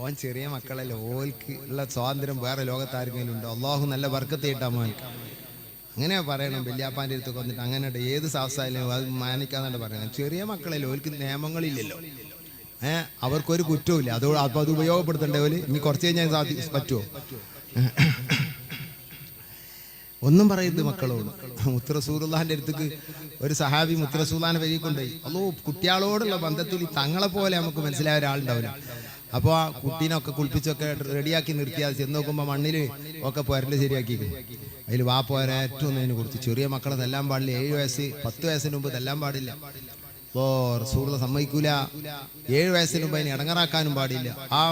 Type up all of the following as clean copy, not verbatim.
ഓൻ ചെറിയ മക്കളല്ലേ, ഓൽക്ക് ഉള്ള സ്വാതന്ത്ര്യം വേറെ ലോകത്താർക്കെങ്കിലും ഉണ്ടോ? അള്ളാഹു നല്ല ബർക്കത്ത് കിട്ടാൻ മോൻക്ക്. അങ്ങനെ പറയണം. വല്യാപ്പാൻ്റെ അടുത്തൊക്കെ വന്നിട്ട് അങ്ങനെ ഏത് സാഹസായാലും അത് മാനിക്കാന്നാണ് പറയുന്നത്. ചെറിയ മക്കളല്ലേ, ഓൽക്ക് നിയമങ്ങളില്ലല്ലോ, അവർക്കൊരു കുറ്റവും ഇല്ല. അപ്പോൾ അത് ഉപയോഗപ്പെടുത്തേണ്ട പോലെ ഇനി കുറച്ച് കഴിഞ്ഞാൽ പറ്റുമോ? ഒന്നും പറയരുത് മക്കളോട്. മുത്ത് റസൂലുള്ളാഹിന്റെ അടുത്തേക്ക് ഒരു സഹാബി മുത്ത് റസൂലുള്ളാഹിനെ വരികൊണ്ടുപോയി. അല്ലോ, കുട്ടികളോടുള്ള ബന്ധത്തിൽ തങ്ങളെ പോലെ നമുക്ക് മനസ്സിലായ ഒരാളുണ്ടാവില്ല. അപ്പോൾ ആ കുട്ടീനൊക്കെ കുളിപ്പിച്ചൊക്കെ റെഡിയാക്കി നിർത്തിയാൽ ചെന്ന് നോക്കുമ്പോൾ മണ്ണിൽ ഒക്കെ പുരല് ശരിയാക്കിക്കും. അതിൽ വാപ്പ ഏറ്റവും ഒന്നതിനെ കൊടുത്തു. ചെറിയ മക്കളെ തെല്ലാൻ പാടില്ല. 7 വയസ്സ് 10 വയസ്സിന് മുമ്പ് തെല്ലാൻ പാടില്ല. അപ്പോൾ റസൂലുള്ളാഹി സമ്മതിക്കൂല. 7 വയസ്സിന് മുമ്പ് അതിനെ ഇടങ്ങറാക്കാനും പാടില്ല. ആ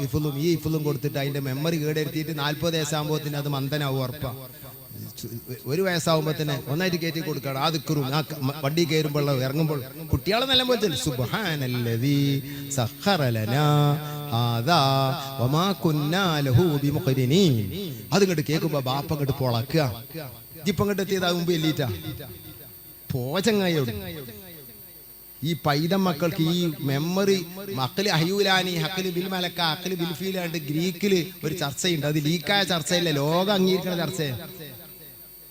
ഇഫുലും ഈ ഇഫുലും കൊടുത്തിട്ട് അതിന്റെ മെമ്മറി കേടെടുത്തിട്ട് 40 വയസ്സാകുമ്പോഴത്തേന് അത് മന്ദനാവും ഉറപ്പാ. 1 വയസ്സാകുമ്പോൾ തന്നെ ഒന്നായിട്ട് കയറ്റി കൊടുക്കണം. ആ ദിക്റും ആ വണ്ടി കയറുമ്പോൾ ഇറങ്ങുമ്പോൾ കുട്ടികളെ നല്ല പോലെ സുബ്ഹാനല്ലദീ സഖറ ലനാ ഹാദാ വമാ കുന്നാ ലഹു ബിമുഖ്രിനീൻ. അതിങ്ങോട്ട് കേൾക്കുമ്പോ ബാപ്പ അങ്ങോട്ട് പൊളക്കുക. ഇപ്പം അങ്ങോട്ട് എത്തിയതാ മുമ്പ് എല്ലിട്ടാ പോചങ്ങായോട്. ഈ പൈതം മക്കൾക്ക് ഈ മെമ്മറി അഖ്ലി അഹ്യൂലാനി അഖ്ലി ബിൽ മലക്ക അഖ്ലി ബിൽ ഫീലാണ്ട് ഗ്രീക്കില് ഒരു ചർച്ചയുണ്ട്. അത് ലീക്കായ ചർച്ചയില്ല, ലോകം അംഗീകരിക്കുന്ന ചർച്ചയാണ്.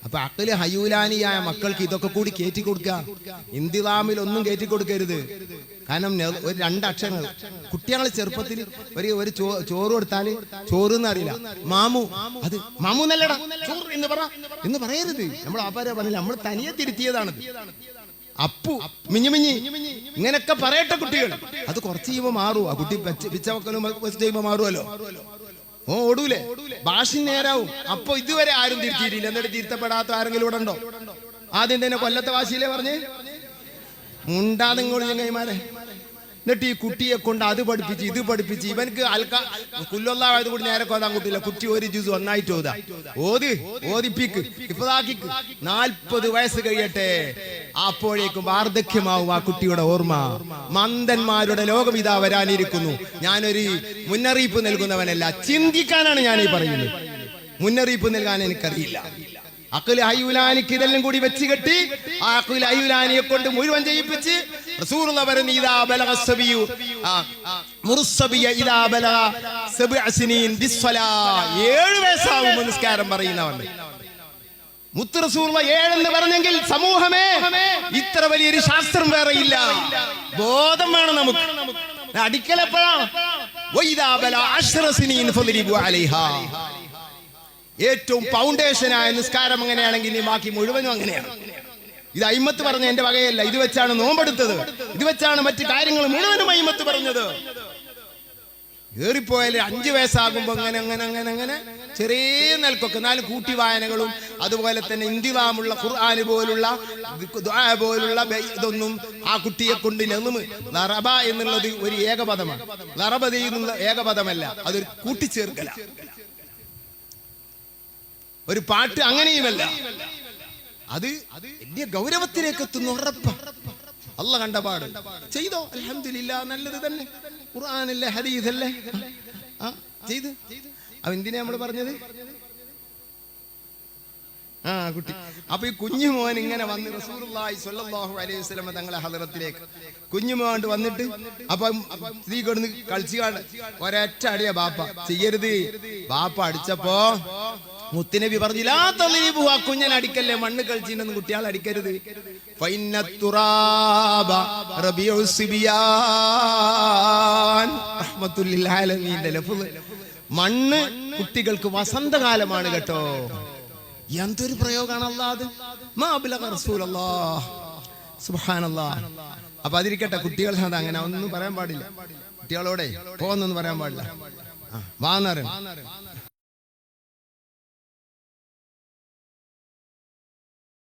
അപ്പൊ അഖ്ലി ഹയൂലാനിയായ മക്കൾക്ക് ഇതൊക്കെ കൂടി കയറ്റി കൊടുക്കുക. ഇന്തിലാമിൽ ഒന്നും കയറ്റി കൊടുക്കരുത്. കാരണം ഒരു 2 അക്ഷരങ്ങൾ കുട്ടികളെ ചെറുപ്പത്തിൽ ഒരു ചോറ് കൊടുത്താല് ചോറ് എന്ന് അറിയില്ല, മാമു, അത് മാമു എന്നല്ലടാ ചോറ് എന്ന് പറയരുത്. നമ്മൾ ആപ്പാരാ പറഞ്ഞില്ല, നമ്മൾ തനിയെ തിരുത്തിയതാണത്. അപ്പു മിഞ്ഞുമിഞ്ഞി ഇങ്ങനെയൊക്കെ പറയട്ടെ കുട്ടികൾ. അത് കുറച്ച് ചെയ്യുമ്പോൾ മാറും. ആ കുട്ടി പിച്ചവക്കലും ചെയ്യുമ്പോൾ മാറുമല്ലോ. ഓടൂലേ, ഭാഷ നേരാവും. അപ്പൊ ഇതുവരെ ആരും തിരുത്തിയിട്ടില്ല. എന്നിട്ട് തിരുത്തപ്പെടാത്ത ആരെങ്കിലും ഇവിടെ ഉണ്ടോ? ആദ്യം തന്നെ കൊല്ലത്തെ വാശിയിലേ പറഞ്ഞ് മുണ്ടാതെങ്ങോട്ട് ചങ്ങായിമാരെ. എന്നിട്ട് ഈ കുട്ടിയെ കൊണ്ട് അത് പഠിപ്പിച്ച് ഇത് പഠിപ്പിച്ച് ഇവനക്ക് കുല്ലൊല്ലായത് കൂടി നേരെ കോതാൻ കുട്ടിയില്ല. കുട്ടി ഒരു ജ്യൂസ് ഒന്നായിട്ട് ഓദിപ്പിക്ക് ഇപ്പതാക്കിക്ക് 40 വയസ്സ് കഴിയട്ടെ. അപ്പോഴേക്കും വാർദ്ധക്യമാവും ആ കുട്ടിയുടെ ഓർമ്മ. മന്ദന്മാരുടെ ലോകം ഇതാ വരാനിരിക്കുന്നു. ഞാനൊരു മുന്നറിയിപ്പ് നൽകുന്നവനല്ല, ചിന്തിക്കാനാണ് ഞാൻ ഈ പറയുന്നത്. മുന്നറിയിപ്പ് നൽകാൻ എനിക്കറിയില്ല. അഖ്ലി അയ്യൂലാനിക്ക് ഇതെല്ലാം കൂടി വെച്ച് കെട്ടി ആ അഖ്ലി അയ്യൂലാനിയെ കൊണ്ട് മുഴുവൻ ചെയ്യിപ്പിച്ച് റസൂലുള്ളാഹി പറഞ്ഞു, ഇദാ ബലഗ സബിയു മുർസബിയ ഇദാ ബലഗ 7 സിനീൻ ബിസ്സലാ. 7 വയസ്സാവുമ്പോൾ നിസ്കാരം പറയുന്നവൻ മുത്ത് റസൂലുള്ളാഹി 7 എന്ന് പറഞ്ഞെങ്കിൽ സമൂഹമേ ഇത്ര വലിയൊരു ശാസ്ത്രം വേറെ ഇല്ല. ബോധം വേണം നമുക്ക്. അടിക്കലെപ്പോഴാണ് വഇദാ ബലഗ 10 സിനീൻ ഫദ്രിബു അലൈഹാ. ഏറ്റവും ഫൗണ്ടേഷനായ നിസ്കാരം അങ്ങനെയാണെങ്കിൽ ബാക്കി മുഴുവനും അങ്ങനെയാണ്. ഇത് അയിമത്ത് പറഞ്ഞ എന്റെ വകയല്ല. ഇത് വെച്ചാണ് നോമ്പെടുത്തത്, ഇത് വെച്ചാണ് മറ്റു കാര്യങ്ങൾ മുഴുവനും അയിമത്ത് പറഞ്ഞത്. ഏറിപ്പോയാൽ 5 വയസ്സാകുമ്പോ അങ്ങനെ അങ്ങനെ അങ്ങനെ അങ്ങനെ ചെറിയ നിലക്കൊക്കെ 4 കൂട്ടി വായനകളും അതുപോലെ തന്നെ ഇന്തിലാമുള്ള ഖുർആൻ പോലുള്ള ദുആ പോലുള്ള ഇതൊന്നും ആ കുട്ടിയെ കൊണ്ട് ലറബ എന്നുള്ളത് ഒരു ഏകപദമാണ്. ലറബ എന്നുള്ള ഏകപദമല്ല, അതൊരു കൂട്ടിച്ചേർക്കല. ഒരു പാട്ട് അങ്ങനെയുമല്ല. അത് വലിയ ഗൗരവത്തിലേക്ക് എത്തുന്നു ഉറപ്പ. അള്ളാഹ് കണ്ടപാട് ചെയ്തോ, അൽഹംദുലില്ലാഹ്, നല്ലത് തന്നെ. ഖുർആനല്ലേ ഹദീസല്ലേ ചെയ്ത്. എന്തിനാ നമ്മൾ പറഞ്ഞത്? കുട്ടി. അപ്പൊ ഈ കുഞ്ഞുമോൻ ഇങ്ങനെ വന്ന് റസൂലുള്ളാഹി സ്വല്ലല്ലാഹു അലൈഹി വസല്ലം തങ്ങളെ ഹളറത്തിലേക്ക് കുഞ്ഞുമോൻ വന്നിട്ട് അപ്പൊ സ്ത്രീ കൊടുന്ന് കളിച്ചുകാണ്ട് ഒരൊറ്റ അടിയ ബാപ്പ ചെയ്യരുത്. ബാപ്പ അടിച്ചപ്പോ മുത്തുനബി പറഞ്ഞില്ല, ആ കുഞ്ഞനെ അടിക്കല്ലേ, മണ്ണ് കളിച്ചിട്ടുണ്ടെന്ന് കുട്ടികളെ അടിക്കരുത്. മണ്ണ് കുട്ടികൾക്ക് വസന്തകാലമാണ് കേട്ടോ. എന്തൊരു പ്രയോഗമാണ് അല്ലാഹ്. അപ്പൊ അതിരിക്കട്ടെ, കുട്ടികൾ അങ്ങനെ ഒന്നും പറയാൻ പാടില്ല. കുട്ടികളോടെ പോന്നൊന്നും പറയാൻ പാടില്ല. വാന്നറിയും